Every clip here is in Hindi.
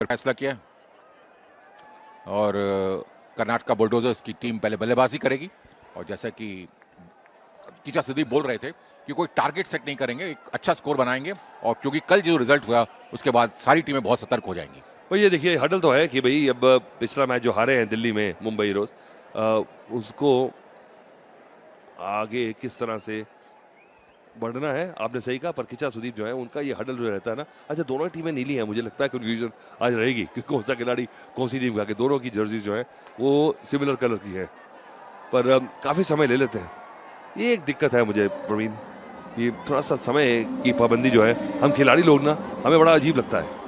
फैसला किया और कर्नाटका बुलडोजर्स की टीम पहले बल्लेबाजी करेगी और जैसा कि किचा सुदीप बोल रहे थे कि कोई टारगेट सेट नहीं करेंगे, एक अच्छा स्कोर बनाएंगे और क्योंकि कल जो रिजल्ट हुआ उसके बाद सारी टीमें बहुत सतर्क हो जाएंगी। भाई ये देखिए हडल तो है कि भाई अब पिछला मैच जो हारे हैं दिल्ली में मुंबई हीरोज, उसको आगे किस तरह से बढ़ना है। आपने सही कहा, पर किचा सुदीप जो है उनका ये हडल जो रहता है ना, अच्छा दोनों टीमें नीली हैं, मुझे लगता है कंफ्यूजन आज रहेगी कि कौन सा खिलाड़ी कौन सी टीम का, कि दोनों की जर्सी जो है वो सिमिलर कलर की है, पर काफी समय ले लेते हैं। ये एक दिक्कत है मुझे प्रवीण, कि थोड़ा सा समय की पाबंदी जो है हम खिलाड़ी लोग ना, हमें बड़ा अजीब लगता है।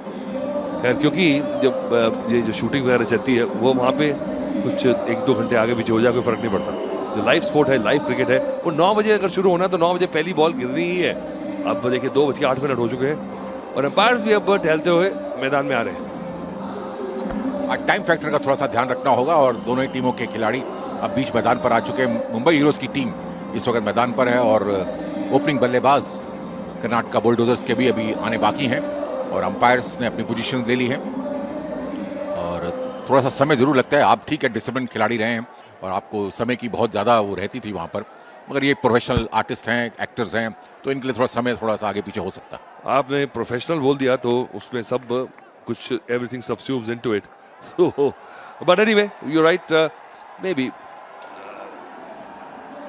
खैर क्योंकि जब ये जो शूटिंग वगैरह चलती है वो वहाँ पे कुछ 1-2 घंटे आगे पीछे हो जाए कोई फर्क नहीं पड़ता। जो लाइव स्पोर्ट है, लाइव क्रिकेट है, वो 9 बजे अगर शुरू होना तो 9 बजे पहली बॉल गिरनी ही है। अब देखिए 2:08 हो चुके हैं और अंपायर्स भी अब टहलते हुए मैदान में आ रहे हैं। टाइम फैक्टर का थोड़ा सा ध्यान रखना होगा और दोनों ही टीमों के खिलाड़ी अब बीच मैदान पर आ चुके हैं। मुंबई हीरोज की टीम इस वक्त मैदान पर है और ओपनिंग बल्लेबाज कर्नाटका बुलडोजर्स के भी अभी आने बाकी हैं और अंपायर्स ने अपनी पोजीशन ले ली है और थोड़ा सा समय जरूर लगता है। आप ठीक है, डिसिप्लिन खिलाड़ी रहे हैं और आपको समय की बहुत ज़्यादा वो रहती थी वहाँ पर, मगर ये प्रोफेशनल आर्टिस्ट हैं, एक्टर्स हैं, तो इनके लिए थोड़ा समय थोड़ा सा आगे पीछे हो सकता है। आपने प्रोफेशनल बोल दिया तो उसमें सब कुछ everything सब्स्यूम्स into it, but anyway you right, may be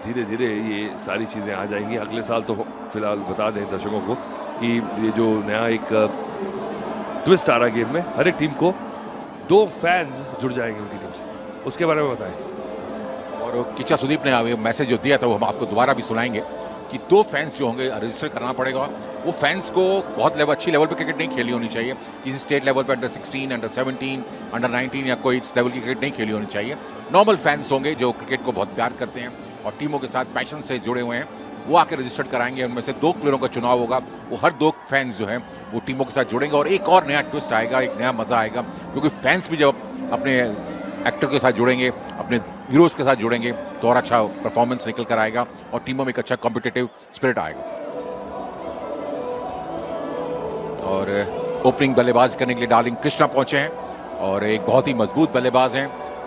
धीरे धीरे ये सारी चीजें आ जाएंगी अगले साल। तो फिलहाल बता दें दर्शकों को कि ये जो नया एक ट्विस्ट आ रहा है गेम में, हर एक टीम को 2 फैंस जुड़ जाएंगे उनकी टीम से, उसके बारे में बताएं। और किचा सुदीप ने मैसेज जो दिया था वो हम आपको दोबारा भी सुनाएंगे कि 2 फैंस जो होंगे रजिस्टर करना पड़ेगा। वो फैंस को बहुत अच्छी लेवल पर क्रिकेट नहीं खेली होनी चाहिए, किसी स्टेट लेवल पर अंडर 16, अंडर 17, अंडर 19 या कोई इस लेवल की क्रिकेट नहीं खेली होनी चाहिए। नॉर्मल फैंस होंगे जो क्रिकेट को बहुत प्यार करते हैं और टीमों के साथ पैशन से जुड़े हुए हैं, वो आकर रजिस्टर्ड कराएंगे। उनमें से 2 प्लेयरों का चुनाव होगा, वो हर 2 फैंस जो हैं वो टीमों के साथ जुड़ेंगे और एक और नया ट्विस्ट आएगा, एक नया मजा आएगा, क्योंकि फैंस भी जब अपने एक्टर के साथ जुड़ेंगे, अपने हीरोज के साथ जुड़ेंगे तो और अच्छा परफॉर्मेंस निकल कर आएगा और टीमों में एक अच्छा कॉम्पिटिटिव स्पिरिट आएगा। और ओपनिंग बल्लेबाज करने के लिए डार्लिंग कृष्णा पहुंचे हैं और एक बहुत ही मजबूत बल्लेबाज हैं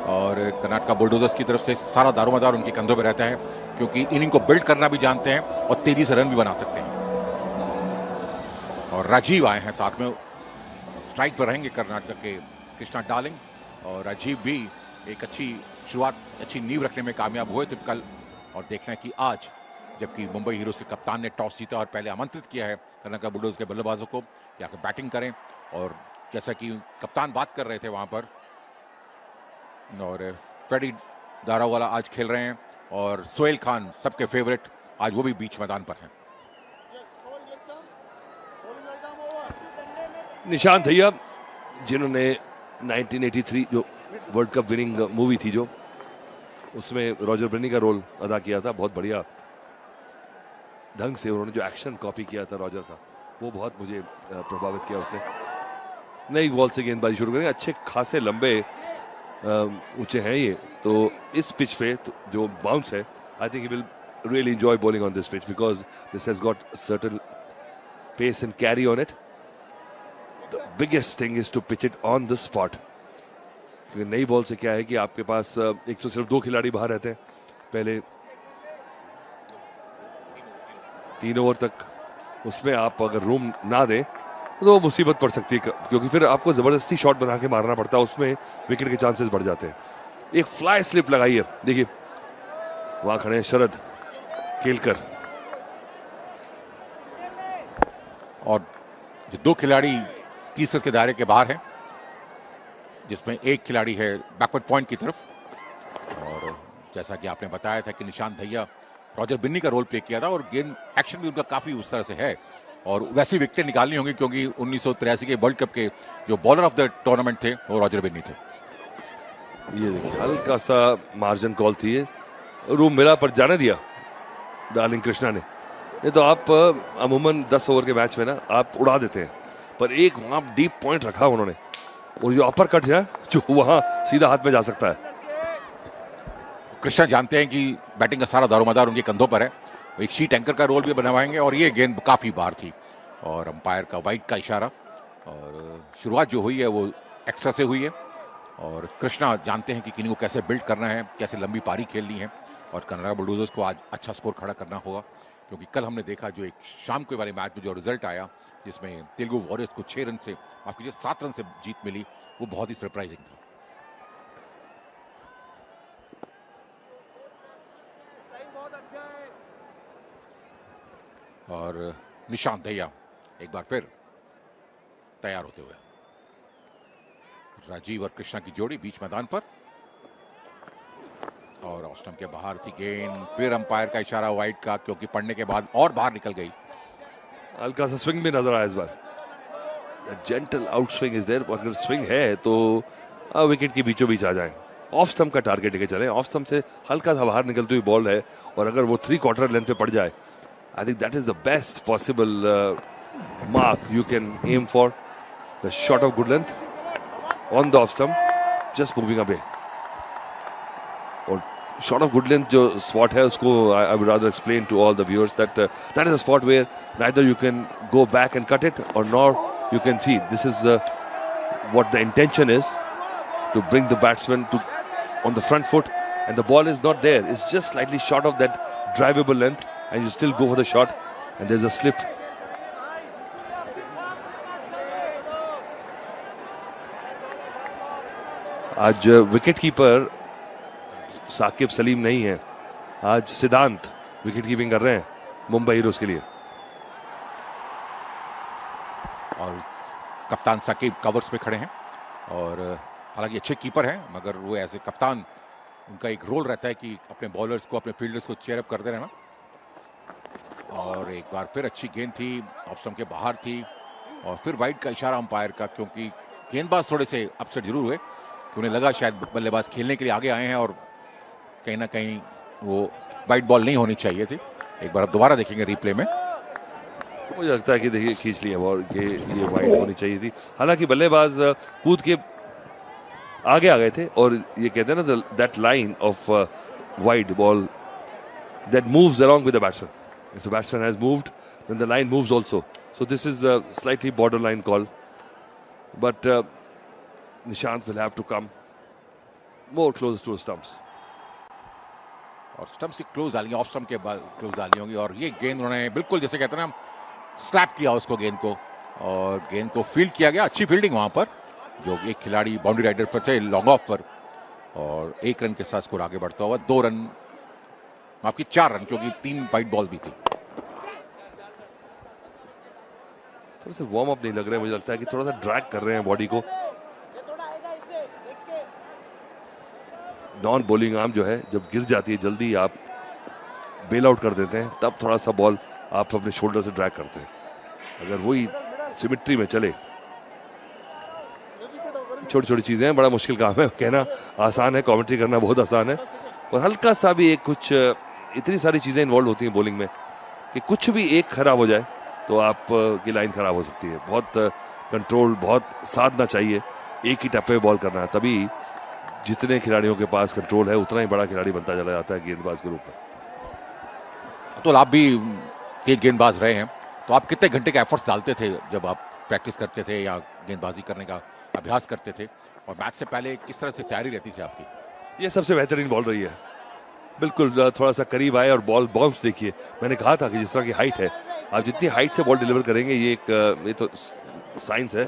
और कर्नाटका बुलडोजर्स की तरफ से सारा दारोमदार उनके कंधों पे रहता है, क्योंकि इनिंग को बिल्ड करना भी जानते हैं और तेजी से रन भी बना सकते हैं। और राजीव आए हैं साथ में, स्ट्राइक पर रहेंगे कर्नाटका के कृष्णा डार्लिंग, और राजीव भी एक अच्छी शुरुआत, अच्छी नींव रखने में कामयाब हुए थे कल। और देखना है कि आज जबकि मुंबई हीरोज के कप्तान ने टॉस जीता और पहले आमंत्रित किया है कर्नाटका बुलडोजर्स के बल्लेबाजों को कि आकर बैटिंग करें, और जैसा कि कप्तान बात कर रहे थे वहां पर, और फ्रेडी दारावाला आज खेल रहे हैं और सोहेल खान सबके फेवरेट आज वो भी बीच मैदान पर हैं। निशांत भैया जिन्होंने 1983 जो वर्ल्ड कप विनिंग मूवी थी जो, उसमें रॉजर ब्रेनी का रोल अदा किया था, बहुत बढ़िया ढंग से उन्होंने जो एक्शन कॉपी किया था रॉजर का, वो बहुत मुझे प्रभावित किया उसने। नई बॉल से गेंदबाजी शुरू करेंगे, अच्छे खासे लंबे ऊंचे हैं ये, तो इस पिच पे तो जो बाउंस है, I think he will really enjoy bowling on this pitch because this has got certain pace and carry on it. The biggest thing is to pitch it on the spot, क्योंकि नई बॉल से क्या है कि आपके पास एक तो सिर्फ 2 खिलाड़ी बाहर रहते हैं पहले 3 ओवर तक, उसमें आप अगर रूम ना दें तो मुसीबत पड़ सकती है, क्योंकि फिर आपको जबरदस्ती शॉट बना के मारना पड़ता है, उसमें विकेट के चांसेस बढ़ जाते हैं। एक फ्लाई स्लिप लगाई है, देखिए वहां खड़े हैं शरद केलकर, और जो 2 खिलाड़ी 30 गज के दायरे के बाहर हैं, जिसमें एक खिलाड़ी है बैकवर्ड पॉइंट की तरफ, और जैसा कि आपने बताया था कि निशांत भैया रॉजर बिन्नी का रोल प्ले किया था और गेंद एक्शन भी उनका काफी उस तरह से है, और वैसी विकेटें निकालनी होंगी क्योंकि 1983 के वर्ल्ड कप के जो बॉलर ऑफ द टूर्नामेंट थे वो रॉजर बिन्नी थे। ये देखिए हल्का सा मार्जिन कॉल थी, ये रूम मिला पर जाने दिया डार्लिंग कृष्णा ने। ये तो आप अमूमन 10 ओवर के मैच में ना आप उड़ा देते हैं, पर एक वहां डीप पॉइंट रखा उन्होंने, और जो अपर कट है जो वहां सीधा हाथ में जा सकता है। कृष्णा जानते हैं कि बैटिंग का सारा दारोमदार उनके कंधों पर है, एक शीट एंकर का रोल भी बनवाएंगे, और ये गेंद काफी बार थी और अंपायर का वाइड का इशारा, और शुरुआत जो हुई है वो एक्स्ट्रा से हुई है और कृष्णा जानते हैं कि किन्हीं को कैसे बिल्ड करना है, कैसे लंबी पारी खेलनी है और कनाडा बुलडोजर्स को आज अच्छा स्कोर खड़ा करना होगा, क्योंकि कल हमने देखा जो एक शाम के वाले मैच में जो रिजल्ट आया जिसमें तेलुगु वॉरियर्स को 6 रन से, माफ कीजिए 7 रन से जीत मिली, वो बहुत ही सरप्राइजिंग था। और निशांत दहिया एक बार फिर तैयार होते हुए, राजीव और कृष्णा की जोड़ी बीच मैदान पर और ऑफ स्टंप के बाहर थी गेंद, फिर अंपायर का इशारा वाइड का, क्योंकि पड़ने के बाद और बाहर निकल गई। हल्का सा स्विंग भी नजर आया इस बार, gentle out swing is there, अगर स्विंग है तो विकेट के बीचों बीच आ जाए। ऑफ स्टंप का टारगेट लेके चले, ऑफ स्टंप से हल्का सा बाहर निकलती हुई बॉल है और अगर वो 3/4 लेंथ पे पड़ जाए, I think that is the best possible mark you can aim for. The shot of good length on the off stump, just moving away. और shot of good length जो spot है उसको I would rather explain to all the viewers that that is a spot where neither you can go back and cut it or nor you can see. This is what the intention is, to bring the batsman to on the front foot, and the ball is not there. It's just slightly short of that drivable length. And you still go for the shot, and there's a slip. आज विकेट कीपर साकिब सलीम नहीं है, आज सिद्धांत विकेट कीपिंग कर रहे हैं मुंबई हीरोज के लिए। और कप्तान साकिब कवर्स पे खड़े हैं और हालांकि अच्छे कीपर हैं, मगर वो ऐसे कप्तान, उनका एक रोल रहता है कि अपने बॉलर्स को, अपने फील्डर्स को चेयर अप करते रहना। और एक बार फिर अच्छी गेंद थी, ऑफ स्टंप के बाहर थी और फिर वाइड का इशारा अंपायर का, क्योंकि गेंदबाज थोड़े से अपसेट जरूर हुए, उन्हें लगा शायद बल्लेबाज खेलने के लिए आगे आए हैं और कहीं ना कहीं वो वाइड बॉल नहीं होनी चाहिए थी। एक बार आप दोबारा देखेंगे रिप्ले में, मुझे लगता है कि देखिए खींच लिया बॉल, ये वाइड होनी चाहिए थी। हालांकि बल्लेबाज कूद के आगे आ गए थे और ये कहते हैं ना that line of wide ball that moves along with the batsman. If the batsman has moved, then the line moves also. So this is a slightly borderline call. But Nishant will have to come more close to the stumps. और स्टंप से क्लोज डालेंगे, ऑफ स्टंप के बाद क्लोज डाली होंगी और ये गेंद उन्होंने बिल्कुल जैसे कहते हैं ना स्लैप किया उसको, गेंद को, और गेंद को फील्ड किया गया। अच्छी फील्डिंग वहां पर, जो एक खिलाड़ी बाउंड्री राइडर पर थे लॉन्ग ऑफ पर, और 1 रन के साथ स्कोर आगे बढ़ता हुआ 2 रन, आपकी 4 रन, क्योंकि 3 वाइड बॉल भी थी। थोड़ा सा वार्म अप नहीं लग रहा है, मुझे लगता है कि थोड़ा सा ड्रैग कर रहे हैं बॉडी को। नॉन बॉलिंग आर्म जो है जब गिर जाती है जल्दी आप बेल आउट कर देते हैं, तब थोड़ा सा बॉल आप अपने शोल्डर से ड्रैग करते हैं। अगर वही सिमेट्री में चले, छोटी छोटी चीजें हैं, बड़ा मुश्किल काम है, कहना आसान है, कमेंट्री करना बहुत आसान है, और हल्का सा भी एक कुछ, इतनी सारी चीजें इन्वॉल्व होती हैं बॉलिंग में कि कुछ भी एक खराब हो जाए तो आप की लाइन खराब हो सकती है। बहुत कंट्रोल, बहुत साधना चाहिए, एक ही टप्पे बॉल करना है, तभी जितने खिलाड़ियों के पास कंट्रोल है उतना ही बड़ा खिलाड़ी बनता चला जाता है गेंदबाज के रूप में। तो आप भी तेज गेंदबाज रहे हैं, तो आप कितने घंटे का एफर्ट्स डालते थे जब आप प्रैक्टिस करते थे या गेंदबाजी करने का अभ्यास करते थे, और मैच से पहले किस तरह से तैयारी रहती थी आपकी? ये सबसे बेहतरीन बॉल रही है, बिल्कुल थोड़ा सा करीब आए और बॉल बाउंस देखिए। मैंने कहा था कि जिस तरह की हाइट है, आप जितनी हाइट से बॉल डिलीवर करेंगे, ये तो साइंस है।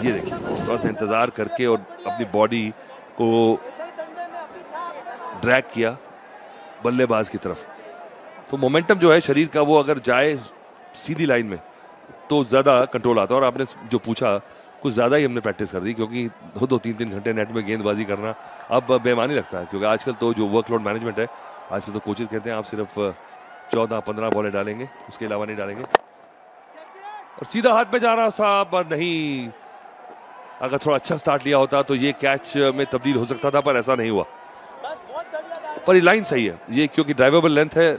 ये देखिए थोड़ा सा इंतजार करके और अपनी बॉडी को ड्रैग किया बल्लेबाज की तरफ, तो मोमेंटम जो है शरीर का वो अगर जाए सीधी लाइन में तो ज्यादा कंट्रोल आता है। और आपने जो पूछा, कुछ ज्यादा ही हमने प्रैक्टिस कर दी, क्योंकि 2-3 घंटे नेट में गेंदबाजी करना अब बेमानी लगता है, क्योंकि आजकल तो जो वर्कलोड मैनेजमेंट है, आजकल तो कोचेज कहते हैं आप सिर्फ 14-15 बॉलें डालेंगे, उसके अलावा नहीं डालेंगे। और सीधा हाथ में जा रहा था, पर नहीं, अगर थोड़ा अच्छा स्टार्ट लिया होता तो ये कैच में तब्दील हो सकता था, पर ऐसा नहीं हुआ। पर ये लाइन सही है, ये क्योंकि ड्राइवेबल लेंथ है,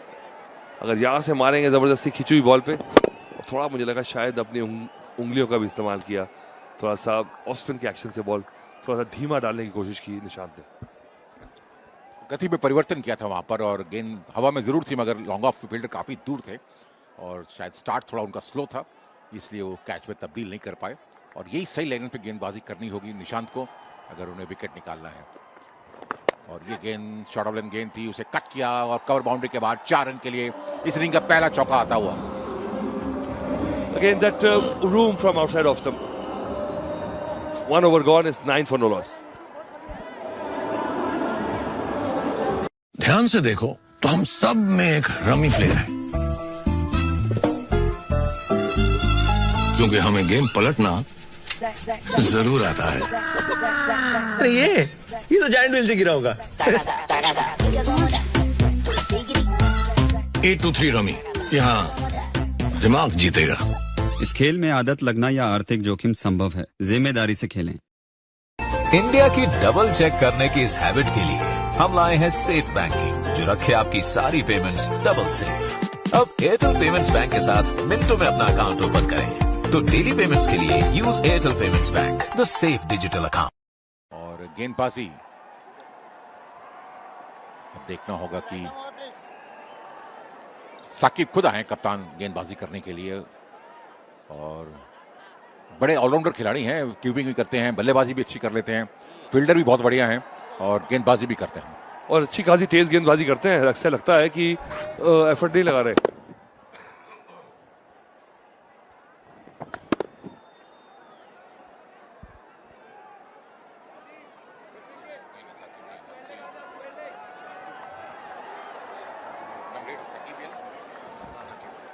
अगर यहाँ से मारेंगे जबरदस्ती खिंची हुई बॉल पे, थोड़ा मुझे लगा शायद अपनी उंगलियों का भी इस्तेमाल किया, थोड़ा सा ऑफ स्पिन के एक्शन से बॉल थोड़ा सा धीमा डालने की कोशिश की निशांत ने। गति में परिवर्तन किया था वहां पर, और गेंद हवा में जरूर थी, मगर लॉन्ग ऑफ फील्डर काफी दूर थे और शायद स्टार्ट थोड़ा उनका स्लो था, इसलिए वो कैच में तब्दील नहीं कर पाए। और यही सही लाइन पे गेंदबाजी करनी होगी निशांत को अगर उन्हें विकेट निकालना है। और ये गेंद शॉर्ट ऑफ लेंथ गेंद थी, उसे कट किया और कवर बाउंड्री के बाद 4 रन के लिए इस इनिंग का पहला चौका आता हुआ। Again that room from outside off stump. 1 over gone is 9 for no loss. ध्यान से देखो तो हम सब में एक रमी प्लेयर है, क्योंकि हमें गेम पलटना जरूर आता है। अरे ये तो जायंट व्हील से गिरा होगा। 8 to 3 रमी, यहाँ दिमाग जीतेगा। इस खेल में आदत लगना या आर्थिक जोखिम संभव है, जिम्मेदारी से खेलें। इंडिया की डबल चेक करने की इस हैबिट के लिए हम लाए हैं सेफ बैंकिंग, जो रखे आपकी सारी पेमेंट्स डबल सेफ। अब एयरटेल पेमेंट्स बैंक के साथ मिनटों में अपना अकाउंट ओपन करें। तो डेली पेमेंट्स के लिए use Airtel payments bank, the safe digital account. और गेंदबाजी अब देखना होगा कि साकिब खुद आए कप्तान गेंदबाजी करने के लिए, और बड़े ऑलराउंडर खिलाड़ी हैं, कीपिंग भी करते हैं, बल्लेबाजी भी अच्छी कर लेते हैं, फील्डर भी बहुत बढ़िया हैं और गेंदबाजी भी करते हैं और अच्छी खासी तेज गेंदबाजी करते हैं। अक्सर लगता है कि एफर्ट नहीं लगा रहे।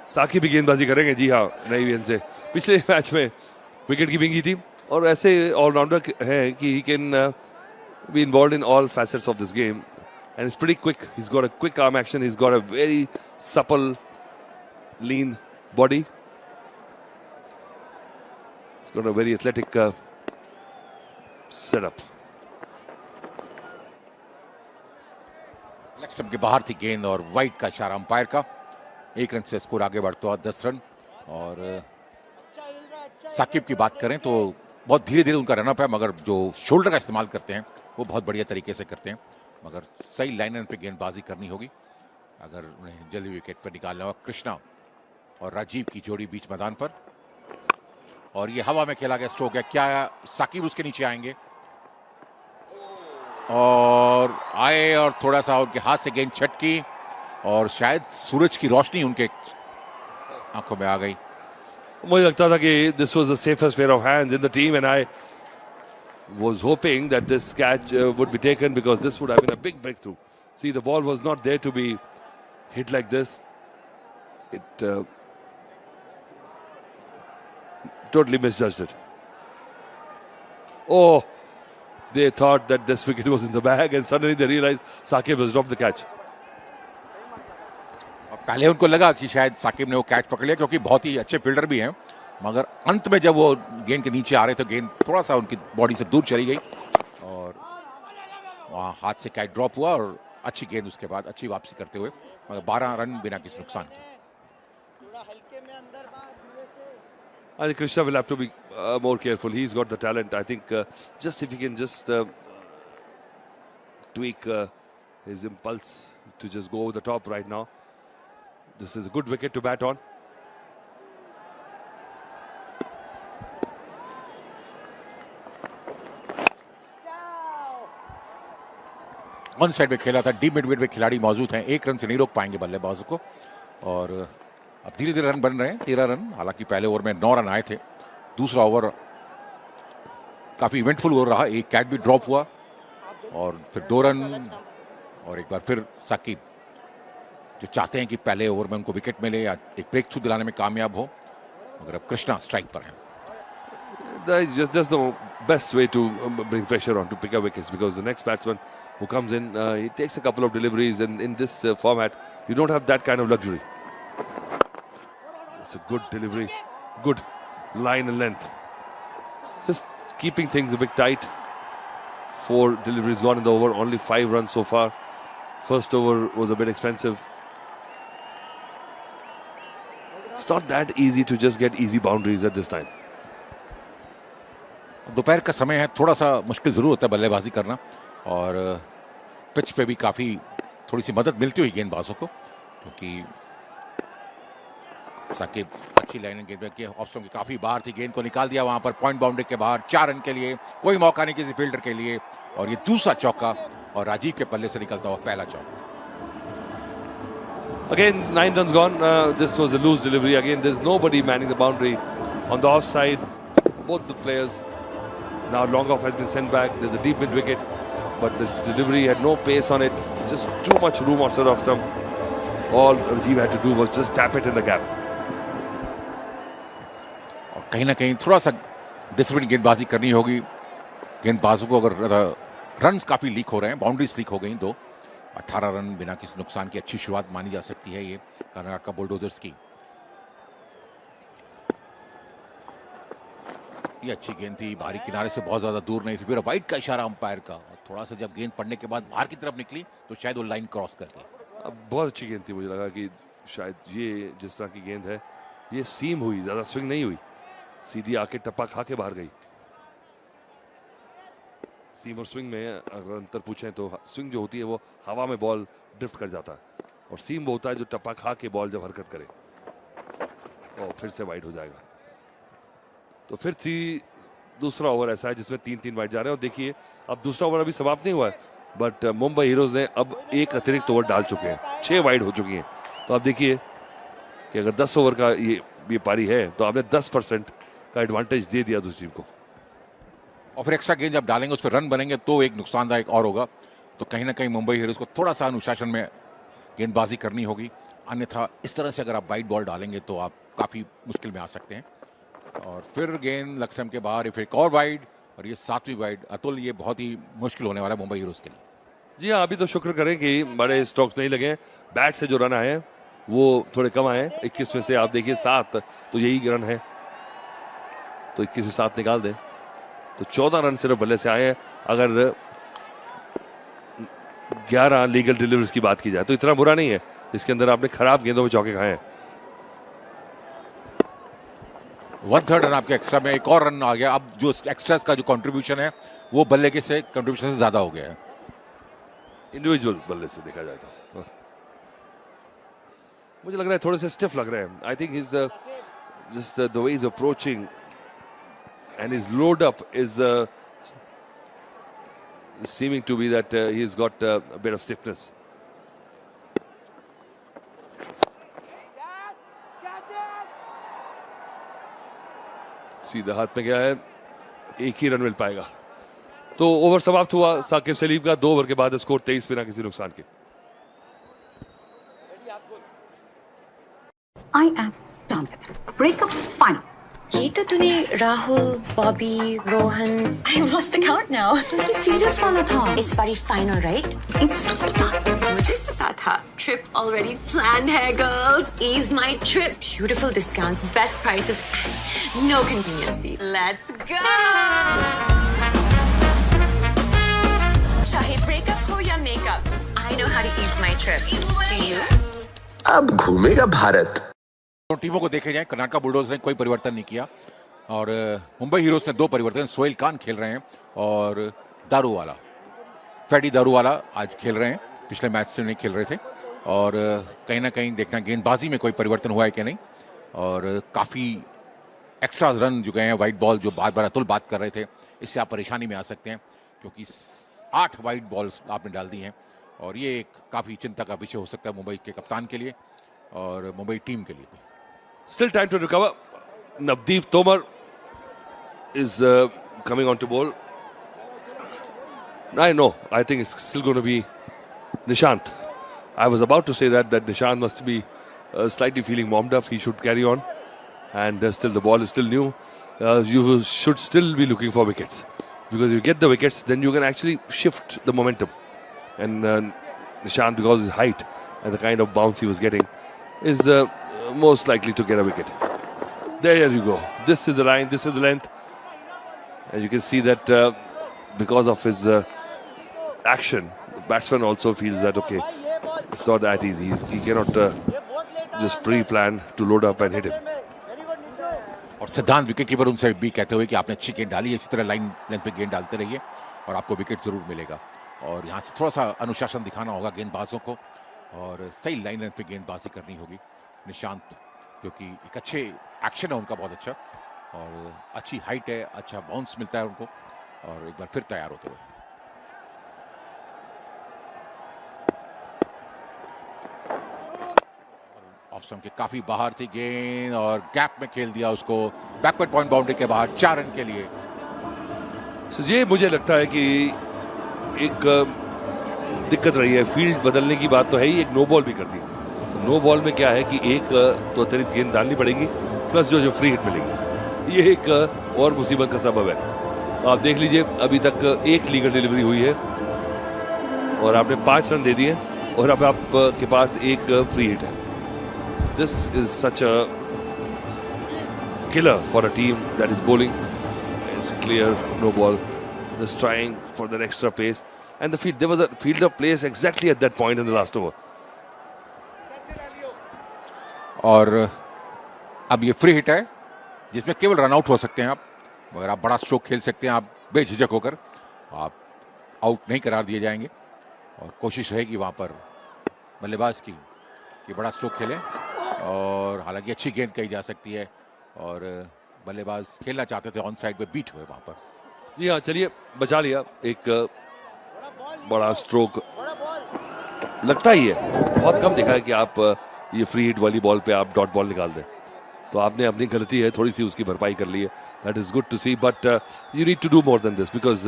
साकिब भी गेंदबाजी करेंगे, जी हाँ, नई गेंद से। पिछले मैच में विकेट कीपिंग की थी और ऐसे ऑलराउंडर हैं कि he can be involved in all facets of this game and it's pretty quick. He has got a quick arm action, he has got a very supple lean body, he's got a very athletic setup. लक्ष्य के बाहर थी गेंद और वाइट का इशारा अंपायर का। 1 रन से स्कोर आगे बढ़ता हुआ 10 रन। और साकिब की बात करें तो बहुत धीरे धीरे उनका रनअप है, मगर जो शोल्डर का इस्तेमाल करते हैं वो बहुत बढ़िया तरीके से करते हैं, मगर सही लाइन पे गेंदबाजी करनी होगी अगर उन्हें जल्दी विकेट पर निकालना होगा। कृष्णा और राजीव की जोड़ी बीच मैदान पर, और ये हवा में खेला गया स्ट्रोक है, क्या साकिब उसके नीचे आएंगे? और आए और थोड़ा सा उनके हाथ से गेंद छटकी और शायद सूरज की रोशनी उनके आंखों में आ गई। मुझे लगता था कि this was the safest pair of hands in the team and I was hoping that this catch would be taken because this would have been a big breakthrough. See, the ball was not there to be hit like this. It totally misjudged it. Oh, they thought that this wicket was in the bag and suddenly they realized Sakib has dropped the catch. पहले उनको लगा कि शायद साकिब ने वो कैच पकड़ लिया क्योंकि बहुत ही अच्छे फील्डर भी हैं, मगर अंत में जब वो गेंद के नीचे आ रहे थे गेंद थोड़ा सा उनकी बॉडी से दूर चली गई और वहाँ हाथ से कैच ड्रॉप हुआ और अच्छी गेंद उसके बाद अच्छी वापसी करते हुए, मगर 12 रन बिना किसी नुकसान के। I think Krishna will have to be more careful. He's got the talent. I think just if he can just tweak his impulse to just go over the top right now. This is a good wicket to bat on. One side में खेला था, डीप मिडविकेट में खिलाड़ी मौजूद हैं, 1 रन से नहीं रोक पाएंगे बल्लेबाजों को। और अब धीरे धीरे रन बन रहे हैं, 13 रन। हालांकि पहले ओवर में 9 रन आए थे, दूसरा ओवर काफी इवेंटफुल ओवर रहा, एक कैच भी ड्रॉप हुआ और फिर 2 रन और एक बार फिर साकिब जो चाहते हैं कि पहले ओवर में उनको विकेट मिले या एक ब्रेक थ्रू दिलाने में कामयाब हो, मगर अब कृष्णा स्ट्राइक पर हैं। That is just the best way to bring pressure on, to pick up wickets, because the next batsman who comes in, he takes a couple of deliveries, and in this format, you don't have that kind of luxury. It's a good delivery, good line and length. Just keeping things a bit tight. 4 deliveries gone in the over, only 5 runs so far. First over was a bit expensive. It's not that easy to just get easy boundaries at this time. दोपहर का समय है, थोड़ा सा मुश्किल जरूर होता है बल्लेबाजी करना, और पिच पे भी काफी थोड़ी सी मदद मिलती हुई गेंदबाजों को, क्योंकि साकिब अच्छी लाइन गेंद में किया, ऑप्शन की काफी बाहर थी, गेंद को निकाल दिया वहां पर पॉइंट बाउंड्री के बाहर। 4 रन के लिए कोई मौका नहीं किसी फील्डर के लिए, और ये दूसरा चौका और राजीव के पल्ले से निकलता हुआ पहला चौका। Again, 9 runs gone. This was a loose delivery. Again, there's nobody manning the boundary on the offside. Both the players. Now long off has been sent back. There's a deep mid wicket, but this delivery had no pace on it. Just too much room outside of them. All Rajiv had to do was just tap it in the gap. और कहीं ना कहीं थोड़ा सा डिसिप्लिन गेंदबाजी करनी होगी गेंदबाजों को। अगर रन्स काफी लीक हो रहे हैं, बाउंड्रीज लीक हो गई, 18 रन बिना किसी नुकसान की अच्छी शुरुआत मानी जा सकती है ये कर्नाटक बुलडोजर्स की। ये अच्छी गेंद थी, बाहरी किनारे से बहुत ज्यादा दूर नहीं थी, फिर वाइड का इशारा अंपायर का। थोड़ा सा जब गेंद पड़ने के बाद बाहर की तरफ निकली तो शायद वो लाइन क्रॉस कर गई। अब बहुत अच्छी गेंद थी, मुझे लगा कि शायद ये जिस तरह की गेंद है ये सीम हुई, ज्यादा स्विंग नहीं हुई, सीधी आके टप्पा खा के बाहर गई। सीम और स्विंग में अगर अंतर पूछें तो स्विंग जो होती है वो हवा में बॉल ड्रिफ्ट कर जाता है, और सीम वो होता है जो टप्पा खा के बॉल जब हरकत करे और फिर से वाइड हो जाएगा। तो फिर थी दूसरा ओवर ऐसा है जिसमें 3-3 वाइड जा रहे हैं, और देखिए अब दूसरा ओवर अभी समाप्त नहीं हुआ है, बट मुंबई हीरोज ने अब एक अतिरिक्त ओवर डाल चुके हैं, 6 वाइड हो चुकी हैं। तो अब देखिए कि अगर 10 ओवर का ये पारी है तो आपने 10% का एडवांटेज दे दिया दूसरी टीम को, और फिर एक्स्ट्रा गेंद जब डालेंगे उस पर रन बनेंगे तो एक नुकसानदायक और होगा। तो कहीं ना कहीं मुंबई हीरोज को थोड़ा सा अनुशासन में गेंदबाजी करनी होगी, अन्यथा इस तरह से अगर आप वाइड बॉल डालेंगे तो आप काफी मुश्किल में आ सकते हैं। और फिर गेंद लक्ष्यम के बाहर, फिर एक और वाइड, और ये 7वीं वाइड। अतुल, ये बहुत ही मुश्किल होने वाला है मुंबई हीरोज के लिए। जी हाँ, अभी तो शुक्र करें कि बड़े स्ट्रोक्स नहीं लगे, बैट से जो रन आए हैं वो थोड़े कम आए हैं। 21 में से आप देखिए 7 तो यही रन है, तो 21 में 7 निकाल दें तो 14 रन सिर्फ बल्ले से आए हैं। अगर 11 लीगल डिलीवरीज की बात की जाए तो इतना बुरा नहीं है, इसके अंदर आपने खराब गेंदों में चौके खाए हैं। 1/3 रन आपके एक्स्ट्रा में, एक और रन आ गया। अब जो एक्स्ट्रा का जो कंट्रीब्यूशन है वो बल्ले के से कंट्रीब्यूशन से ज्यादा हो गया है, इंडिविजुअल बल्ले से देखा जाए तो। मुझे लग रहा है थोड़े से स्टिफ लग रहे हैं। I think is just the way is approaching and his load up is seeming to be that he's got a bit of stiffness. सीधा हाथ में गया है, एक ही रन मिल पाएगा। तो ओवर समाप्त हुआ साकिब सलीम का। 2 ओवर के बाद स्कोर 23 बिना किसी नुकसान के। I am done with it. Breakup was fun. ये तो तूने Rahul, Bobby, Rohan, I lost the count now. ये सीरियस वाला था। इस बारी फाइनल राइट? It's done. मुझे पता था। Trip already planned है girls. Ease my trip. Beautiful discounts, best prices, no convenience fee. Let's go. चाहे breakup हो या makeup, I know how to ease my trip. Do you? अब घूमेगा भारत। दोनों टीमों को देखे जाए, कर्नाटक बुलडोजर्स ने कोई परिवर्तन नहीं किया, और मुंबई हीरोज ने 2 परिवर्तन। सोहेल खान खेल रहे हैं और दारूवाला, फेडी दारूवाला आज खेल रहे हैं, पिछले मैच से नहीं खेल रहे थे। और कहीं ना कहीं देखना गेंदबाजी में कोई परिवर्तन हुआ है कि नहीं, और काफी एक्स्ट्रा रन जो गए हैं वाइड बॉल, जो बार बार अतुल बात कर रहे थे, इससे आप परेशानी में आ सकते हैं, क्योंकि 8 वाइड बॉल्स आपने डाल दी हैं, और ये एक काफी चिंता का विषय हो सकता है मुंबई के कप्तान के लिए और मुंबई टीम के लिए भी। Still time to recover. Navdeep Tomar is coming on to bowl. I know. I think it's still going to be Nishant. I was about to say that Nishant must be slightly feeling warmed up. He should carry on. And still the ball is still new. You should still be looking for wickets. Because if you get the wickets, then you can actually shift the momentum. And Nishant, because of his height and the kind of bounce he was getting, is most likely to get a wicket. There you go. This is the line, this is the length. And you can see that because of his action, the batsman also feels that, okay, it's not that easy. He cannot just pre-plan to load up and hit him. और सिद्धांत विकेट कीपर उनसे भी कहते हुए कि आपने अच्छी गेंद डाली है, इसी तरह लाइन लेंथ पे गेंद डालते रहिए और आपको विकेट जरूर मिलेगा। और यहाँ से थोड़ा सा अनुशासन दिखाना होगा गेंदबाजों को, और सही लाइन लेंथ पे गेंदबाजी करनी होगी। निशांत क्योंकि एक अच्छे एक्शन है उनका बहुत अच्छा, और अच्छी हाइट है, अच्छा बाउंस मिलता है उनको, और एक बार फिर तैयार होते हुए। ऑफ स्टंप के काफी बाहर थी गेंद और गैप में खेल दिया उसको, बैकवर्ड पॉइंट बाउंड्री के बाहर 4 रन के लिए। ये मुझे लगता है कि एक दिक्कत रही है, फील्ड बदलने की बात तो है ही, एक नो बॉल भी कर दी। नो बॉल में क्या है कि एक तो अतिरिक्त गेंद डालनी पड़ेगी, प्लस जो फ्री हिट मिलेगी, ये एक और मुसीबत का सबब है। आप देख लीजिए अभी तक एक लीगल डिलीवरी हुई है और आपने 5 रन दे दिए और अब आपके पास एक फ्री हिट है। This is such a killer for a team that is bowling. It's clear, no ball. Just trying for that extra pace. And the field, there was a fielder placed exactly at that point in the last over. और अब ये फ्री हिट है जिसमें केवल रन आउट हो सकते हैं आप, मगर आप बड़ा स्ट्रोक खेल सकते हैं, आप बेझिझक होकर, आप आउट नहीं करार दिए जाएंगे। और कोशिश रहेगी वहां पर बल्लेबाज की कि बड़ा स्ट्रोक खेलें, और हालांकि अच्छी गेंद कही जा सकती है, और बल्लेबाज खेलना चाहते थे ऑन साइड पे, बीट हुए वहां पर। जी हाँ, चलिए बचा लिया, एक बड़ा स्ट्रोक लगता ही है। बहुत कम देखा है कि आप ये फ्री हिट वाली बॉल पे आप डॉट बॉल निकाल दें, तो आपने अपनी गलती है थोड़ी सी उसकी भरपाई कर ली है, that is good to see, but you need to do more than this because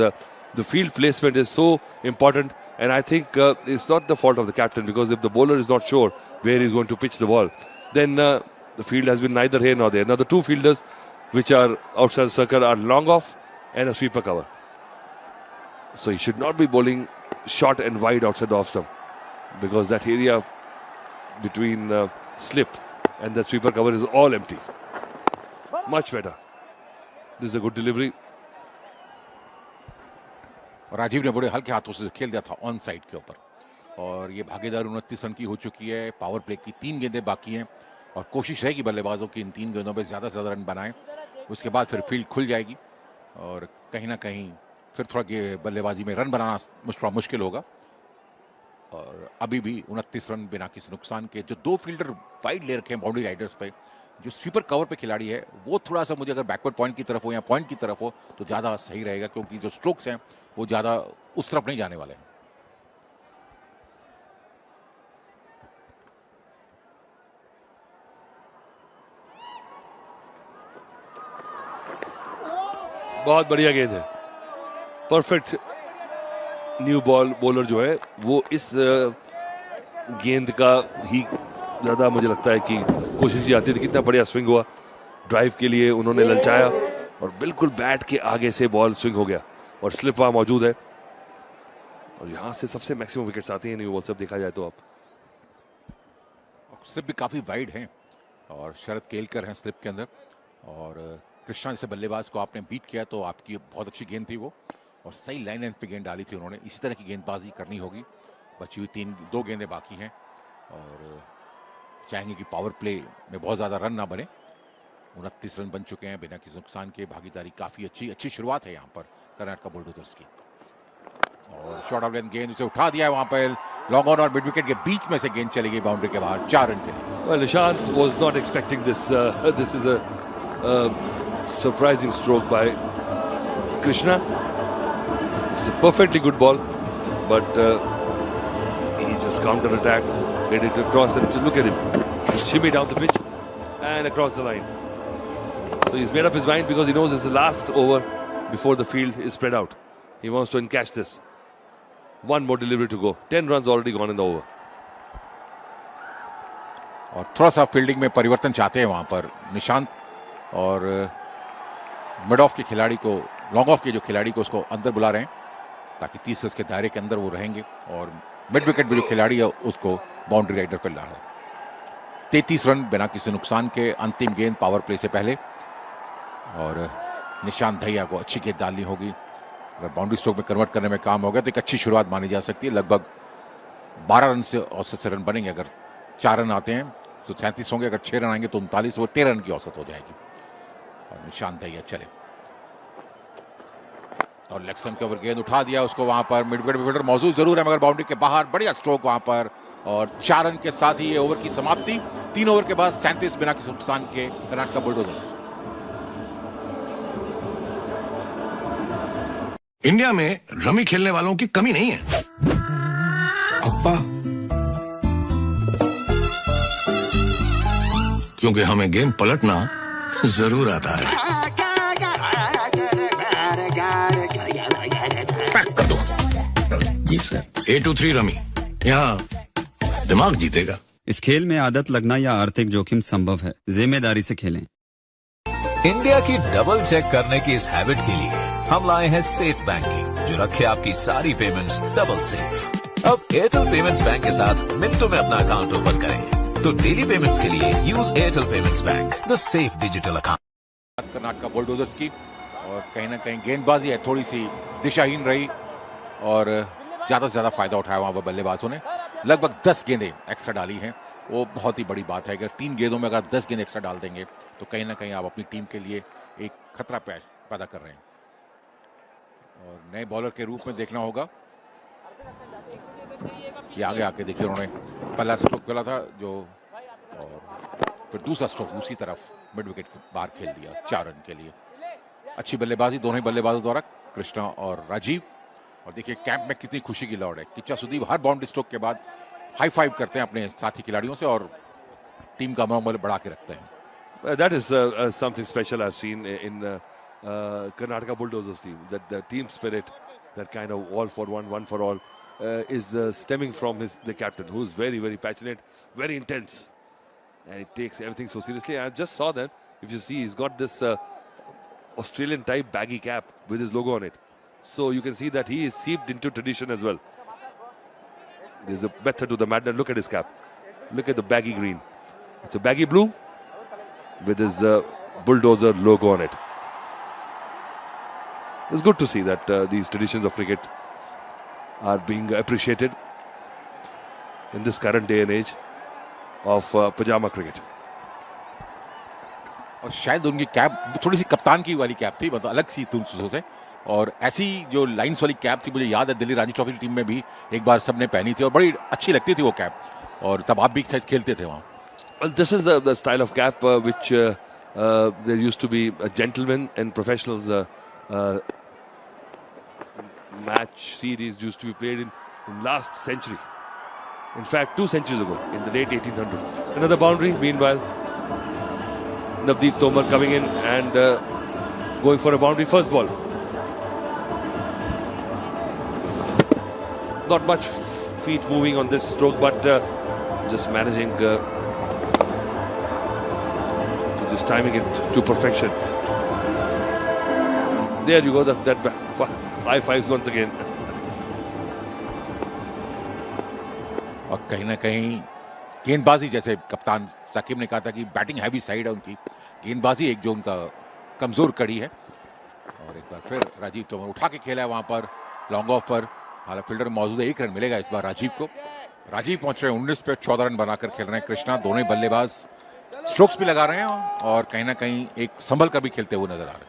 the field placement is so important, and I think it's not the fault of the captain, because if the bowler is not sure where he's going to pitch the ball, then the field has been neither here nor there. Now the two fielders which are outside the circle are long off and a sweeper cover, so he should not be bowling short and wide outside the off stump, because that area between slip and the sweeper cover is all empty. Much better. This is a good delivery. और राजीव ने बड़े हल्के हाथों से खेल दिया था ऑन साइड के ऊपर, और ये भागीदारी 29 रन की हो चुकी है। पावर प्ले की 3 गेंदें बाकी हैं, और कोशिश रहेगी बल्लेबाजों की इन 3 गेंदों पे ज्यादा से ज्यादा रन बनाएं, उसके बाद फिर फील्ड खुल जाएगी, और कहीं ना कहीं फिर थोड़ा बल्लेबाजी में रन बनाना मुश्किल होगा। और अभी भी 29 रन बिना किसी नुकसान के। जो 2 फील्डर वाइड ले रखे हैं बाउंड्री राइडर्स पे, जो स्वीपर कवर पे खिलाड़ी है, वो थोड़ा सा मुझे अगर बैकवर्ड पॉइंट की तरफ हो या पॉइंट की तरफ हो तो ज्यादा सही रहेगा, क्योंकि जो स्ट्रोक्स हैं वो ज्यादा उस तरफ नहीं जाने वाले हैं। बहुत बढ़िया गेंद है, परफेक्ट न्यू बॉल बॉलर जो है वो इस गेंद का ही ज्यादा मुझे लगता है कि कोशिश ही आती थी। कितना बढ़िया स्विंग हुआ, ड्राइव के लिए उन्होंने ललचाया और बिल्कुल बैट के आगे से बॉल स्विंग हो गया, और स्लिप वहां मौजूद है, और यहां से सबसे मैक्सिमम विकेट्स आते हैं न्यू बॉल से देखा जाए तो। आप स्लिप भी काफी वाइड हैं, और शरद केलकर हैं स्लिप के अंदर, और कृष्णा जैसे बल्लेबाज को आपने बीट किया तो आपकी बहुत अच्छी गेंद थी वो, और सही लाइन लेंथ पे गेंद डाली थी उन्होंने। इसी तरह की गेंदबाजी करनी होगी। बची हुई 2 गेंदें बाकी हैं, और चाहेंगे कि पावर प्ले में बहुत ज्यादा रन ना बने। 29 रन बन चुके हैं बिना किसी नुकसान के। भागीदारी काफी अच्छी शुरुआत है यहाँ पर कर्नाटक बुलडोजर्स की। और शॉर्ट ऑफ लेंथ गेंद उसे उठा दिया है वहां पर, लॉन्ग ऑन और मिड विकेट के बीच में से गेंद चली गई बाउंड्री के बाहर, 4 रन के लिए। Well, Nishant was not expecting this. This is a surprising stroke by Krishna. It's a perfectly good ball, but he just counter-attacked, made it across, and just look at him, shimmy down the pitch and across the line. So he's made up his mind, because he knows it's the last over before the field is spread out. He wants to encash this. One more delivery to go. 10 runs already gone in the over. और थोड़ा सा फील्डिंग में परिवर्तन चाहते हैं वहां पर निशांत, और मिड ऑफ के खिलाड़ी को, लॉन्ग ऑफ के जो खिलाड़ी को उसको अंदर बुला रहे हैं, ताकि 30 रन के दायरे के अंदर वो रहेंगे, और मिड विकेट में जो खिलाड़ी है उसको बाउंड्री राइडर पर ला रहे हैं। 33 रन बिना किसी नुकसान के। अंतिम गेंद पावर प्ले से पहले, और निशांत दहिया को अच्छी गेंद डालनी होगी। अगर बाउंड्री स्ट्रोक में कन्वर्ट करने में काम हो गया तो एक अच्छी शुरुआत मानी जा सकती है। लगभग 12 रन से औसत से रन बनेंगे। अगर 4 रन आते हैं तो 37 होंगे, अगर 6 रन आएंगे तो 39, वो 13 रन की औसत हो जाएगी। और निशांत दहिया चले, और लेग स्टंप के ऊपर गेंद उठा दिया उसको, वहां पर मिड विकेट फील्डर मौजूद जरूर है मगर बाउंड्री के बाहर, बढ़िया स्ट्रोक वहां पर, और 4 रन के साथ ही ये ओवर की समाप्ति। 3 ओवर के बाद 37 बिना किसी नुकसान के कर्नाटका बुलडोजर्स। इंडिया में रमी खेलने वालों की कमी नहीं है। अप्पा, क्योंकि हमें गेम पलटना जरूर आता है। पैक कर दो। जी सर। 8-3 रमी, यहाँ दिमाग जीतेगा। इस खेल में आदत लगना या आर्थिक जोखिम संभव है, जिम्मेदारी से खेलें। इंडिया की डबल चेक करने की इस हैबिट के लिए हम लाए हैं सेफ बैंकिंग, जो रखे आपकी सारी पेमेंट्स डबल सेफ। अब एयरटेल पेमेंट्स बैंक के साथ मिनटों में अपना अकाउंट ओपन करें। तो डेली पेमेंट्स के लिए use Airtel payments bank, the safe digital account. Karnataka bulldozers की, और कहीं ना कहीं गेंदबाजी है थोड़ी सी दिशाहीन रही और ज्यादा से ज्यादा फायदा उठाया वहां पर बल्लेबाजों ने। लगभग 10 गेंदें एक्स्ट्रा डाली हैं, वो बहुत ही बड़ी बात है। अगर 3 गेंदों में अगर 10 गेंद एक्स्ट्रा डाल देंगे तो कहीं ना कहीं आप अपनी टीम के लिए एक खतरा पैदा कर रहे हैं। और नए बॉलर के रूप में देखना होगा, ये आगे आके देखिए उन्होंने पहला स्ट्रोक खेला था जो, और फिर दूसरा स्ट्रोक उसी तरफ मिड विकेट के बाहर खेल दिया 4 रन के लिए। अच्छी बल्लेबाजी दोनों ही बल्लेबाजों द्वारा, कृष्णा और राजीव। और देखिए कैंप में कितनी खुशी की लौड़ है। किच्चा सुदीप हर बाउंड्री स्ट्रोक के बाद हाई फाइव करते हैं अपने साथी खिलाड़ियों से और टीम का मनोबल बढ़ा के रखते हैं। That is something special I've seen in Karnataka Bulldozers team. That the team spirit, that kind of all for one, one for all, is stemming from the captain, who is very, very passionate, very intense, and he takes everything so seriously. I just saw that. If you see, he's got this Australian type baggy cap with his logo on it, so you can see that he is seeped into tradition as well. There's a method to the madness. Look at his cap. Look at the baggy green. It's a baggy blue with his bulldozer logo on it. It's good to see that these traditions of cricket are being appreciated in this current day and age of pajama cricket. और शायद उनकी कैप थोड़ी सी कप्तान की वाली कैप थी, मतलब अलग सी दूसरों से, और ऐसी जो लाइंस वाली कैप थी मुझे याद है दिल्ली रणजी ट्रॉफी टीम में भी एक बार सबने पहनी थी और बड़ी अच्छी लगती थी वो कैप, और तब आप भी खेलते थे वहाँ। Well, this is the style of cap which there used to be a gentleman and professionals match series used to be played in last century. In fact, 2 centuries ago, in the late 1800s. Another boundary, meanwhile. Navdeep Tomar coming in and going for a boundary first ball. Not much feet moving on this stroke, but just managing to just timing it to perfection. There you go, that high fives once again. और कहीं ना कहीं गेंदबाजी, जैसे कप्तान साकिब ने कहा था कि बैटिंग हैवी साइड है उनकी, गेंदबाजी एक जो उनका कमजोर कड़ी है। और एक बार फिर राजीव तोमर उठा के खेला है वहां पर लॉन्ग ऑफ पर, हालांकि फील्डर मौजूद है, 1 रन मिलेगा इस बार राजीव को। राजीव पहुंच रहे हैं 19 पे, 14 रन बनाकर खेल रहे हैं। कृष्णा, दोनों ही बल्लेबाज स्ट्रोक्स भी लगा रहे हैं और कहीं ना कहीं एक संभल कर भी खेलते हुए नजर आ रहे हैं।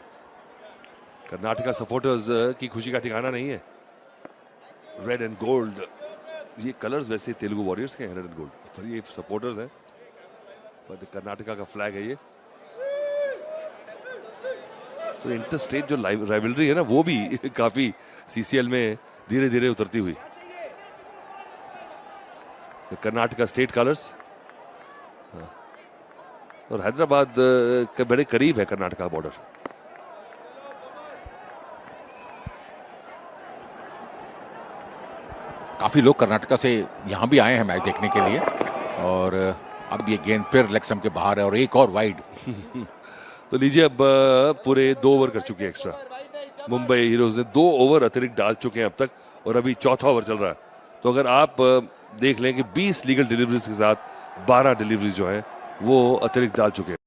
कर्नाटका सपोर्टर्स की खुशी का ठिकाना नहीं है। रेड एंड गोल्ड, ये कलर्स वैसे तेलुगु वॉरियर्स के हैं, रेड एंड गोल्ड, पर ये सपोर्टर्स हैं, पर कर्नाटका का फ्लैग है ये। तो इंटर स्टेट जो राइवलरी है ना, वो भी काफी सीसीएल में धीरे धीरे उतरती हुई। कर्नाटका स्टेट कलर्स, और हैदराबाद के बड़े करीब है कर्नाटका बॉर्डर। काफी लोग कर्नाटका से यहां भी आए हैं मैच देखने के लिए, और अब ये गेंद फिर लेग स्टंप के बाहर है और एक और वाइड। तो लीजिए, अब पूरे 2 ओवर कर चुके हैं एक्स्ट्रा। मुंबई हीरोज ने 2 ओवर अतिरिक्त डाल चुके हैं अब तक, और अभी चौथा ओवर चल रहा है। तो अगर आप देख लें कि 20 लीगल डिलीवरीज के साथ 12 डिलीवरीज जो हैं वो अतिरिक्त डाल चुके हैं।